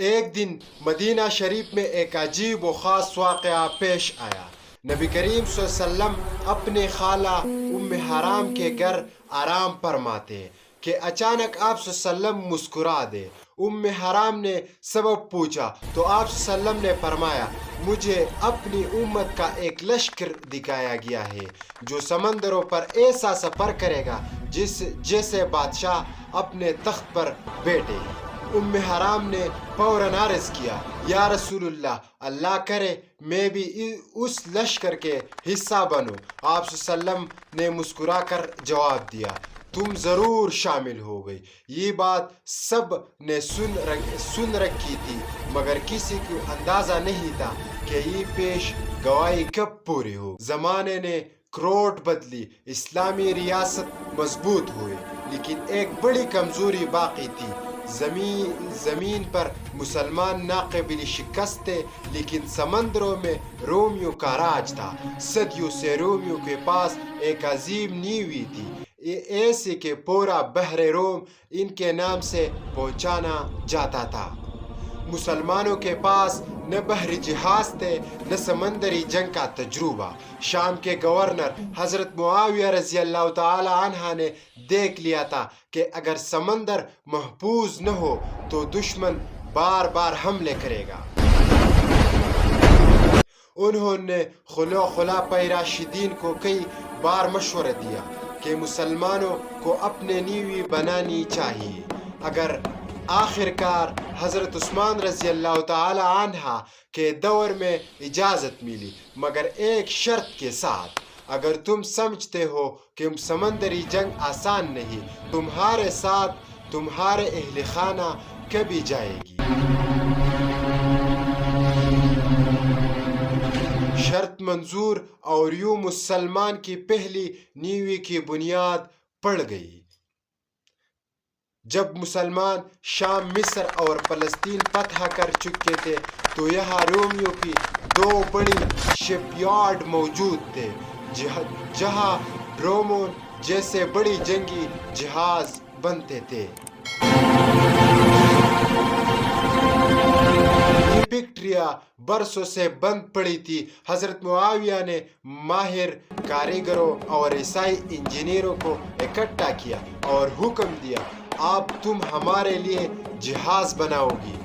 ایک دن مدینہ شریف میں ایک عجیب و خاص واقعہ پیش آیا۔ نبی کریم صلی اللہ علیہ وسلم اپنے خالہ ام حرام کے گھر آرام فرماتے کہ اچانک آپ صلی اللہ علیہ وسلم مسکرا دے۔ ام حرام نے سبب پوچھا تو آپ صلی اللہ علیہ وسلم نے فرمایا، مجھے اپنی امت کا ایک لشکر دکھایا گیا ہے جو سمندروں پر ایسا سفر کرے گا جیسے بادشاہ اپنے تخت پر بیٹھے۔ ام حرام نے فوراً عرض کیا، یا رسول اللہ، اللہ کرے میں بھی اس لشکر کے حصہ بنوں۔ آپ صلی اللہ علیہ وسلم نے مسکرا کر جواب دیا، تم ضرور شامل ہو گئی۔ یہ بات سب نے سن رکھی تھی، مگر کسی کو اندازہ نہیں تھا کہ یہ پیش گواہی کب پوری ہو۔ زمانے نے کروٹ بدلی، اسلامی ریاست مضبوط ہوئی، لیکن ایک بڑی کمزوری باقی تھی۔ زمین پر مسلمان ناقابل شکست تھے، لیکن سمندروں میں رومیوں کا راج تھا۔ صدیوں سے رومیوں کے پاس ایک عظیم نیوی تھی، ایسے کہ پورا بحر روم ان کے نام سے پہچانا جاتا تھا۔ مسلمانوں کے پاس نہ بحری جہاز تھے نہ سمندری جنگ کا تجربہ۔ شام کے گورنر حضرت معاویہ رضی اللہ تعالی عنہ نے دیکھ لیا تھا کہ اگر سمندر محفوظ نہ ہو تو دشمن بار بار حملے کرے گا۔ انہوں نے خلفائے راشدین کو کئی بار مشورہ دیا کہ مسلمانوں کو اپنے نیوی بنانی چاہیے۔ اگر آخر کار حضرت عثمان رضی اللہ تعالی عنہ کے دور میں اجازت ملی، مگر ایک شرط کے ساتھ، اگر تم سمجھتے ہو کہ سمندری جنگ آسان نہیں، تمہارے ساتھ تمہارے اہل خانہ کبھی جائے گی۔ شرط منظور اور یوں مسلمان کی پہلی نیوی کی بنیاد پڑ گئی۔ جب مسلمان شام، مصر اور فلسطین فتح کر چکے تھے تو یہاں رومیوں کی دو بڑی شپ یارڈ موجود تھے جہاں ڈرومون جیسے بڑی جنگی جہاز بنتے تھے۔ یہ فیکٹریاں برسوں سے بند پڑی تھی۔ حضرت معاویہ نے ماہر کاریگروں اور عیسائی انجینئروں کو اکٹھا کیا اور حکم دیا، اب تم ہمارے لیے جہاز بناؤ گی۔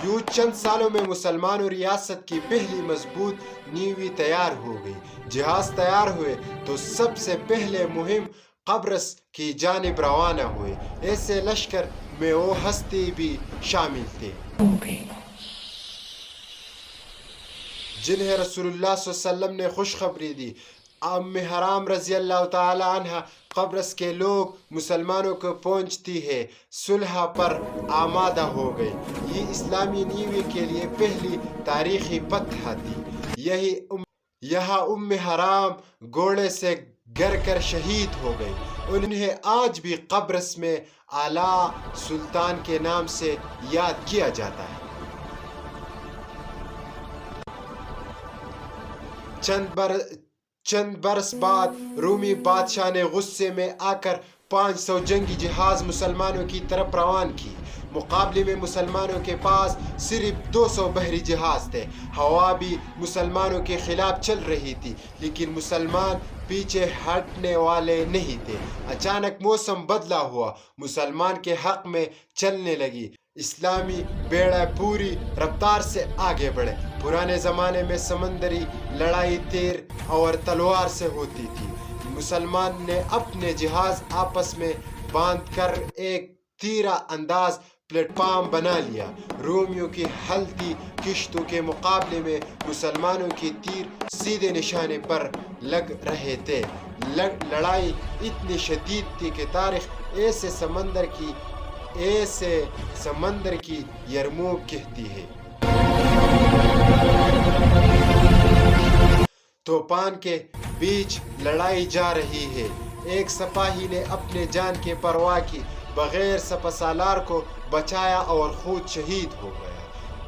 یوں چند سالوں میں مسلمانوں ریاست کی پہلی مضبوط نیوی تیار ہو گئی۔ جہاز تیار ہوئے تو سب سے پہلے مہم قبرص کی جانب روانہ ہوئے۔ ایسے لشکر میں وہ ہستی بھی شامل تھے جنہیں رسول اللہ صلی اللہ علیہ وسلم نے خوشخبری دی۔ ام حرام رضی اللہ تعالی عنہ قبرص کے لوگ مسلمانوں کو پہنچتی ہے صلح پر آمادہ ہو گئے۔ یہ اسلامی نیوی کے لیے پہلی تاریخی فتح تھی۔ یہاں ام حرام گھوڑے سے گر کر شہید ہو گئی۔ انہیں آج بھی قبرص میں اعلیٰ سلطان کے نام سے یاد کیا جاتا ہے۔ چند برس بعد رومی بادشاہ نے غصے میں آ کر 500 جنگی جہاز مسلمانوں کی طرف روان کی۔ مقابلے میں مسلمانوں کے پاس صرف 200 بحری جہاز تھے۔ ہوا بھی مسلمانوں کے خلاف چل رہی تھی، لیکن مسلمان پیچھے ہٹنے والے نہیں تھے۔ اچانک موسم بدلا ہوا، مسلمان کے حق میں چلنے لگی۔ اسلامی بیڑے پوری رفتار سے آگے بڑھے۔ پرانے زمانے میں سمندری لڑائی تیر اور تلوار سے ہوتی تھی۔ مسلمان نے اپنے جہاز آپس میں باندھ کر ایک تیرہ انداز پلیٹ فارم بنا لیا۔ رومیوں کی ہلتی کشتوں کے مقابلے میں مسلمانوں کی تیر سیدھے نشانے پر لگ رہے تھے۔ لڑائی اتنی شدید تھی کہ تاریخ ایسے سمندر کی یرموک کہتی ہے۔ طوفان کے بیچ لڑائی جا رہی ہے۔ ایک سپاہی نے اپنے جان کی پرواہ کی بغیر سپہ سالار کو بچایا اور خود شہید ہو گیا۔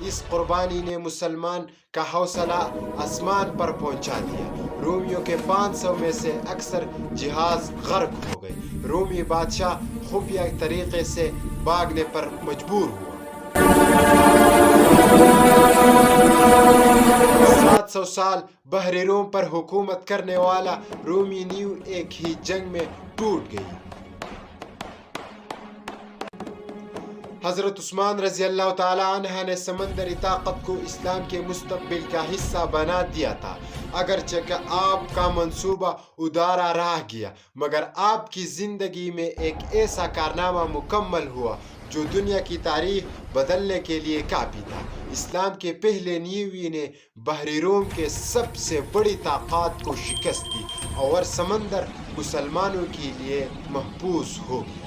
اس قربانی نے مسلمان کا حوصلہ آسمان پر پہنچا دیا۔ رومیوں کے 500 میں سے اکثر جہاز غرق ہو گئے۔ رومی بادشاہ خفیہ طریقے سے بھاگنے پر مجبور ہوا۔ 700 سال بحر روم پر حکومت کرنے والا رومی نیو ایک ہی جنگ میں ٹوٹ گئی۔ حضرت عثمان رضی اللہ تعالیٰ عنہ نے سمندری طاقت کو اسلام کے مستقبل کا حصہ بنا دیا تھا، اگرچہ کہ آپ کا منصوبہ ادھورا رہ گیا، مگر آپ کی زندگی میں ایک ایسا کارنامہ مکمل ہوا جو دنیا کی تاریخ بدلنے کے لیے کافی تھا۔ اسلام کے پہلے نیوی نے بحر روم کے سب سے بڑی طاقت کو شکست دی اور سمندر مسلمانوں کے لیے محفوظ ہو گیا۔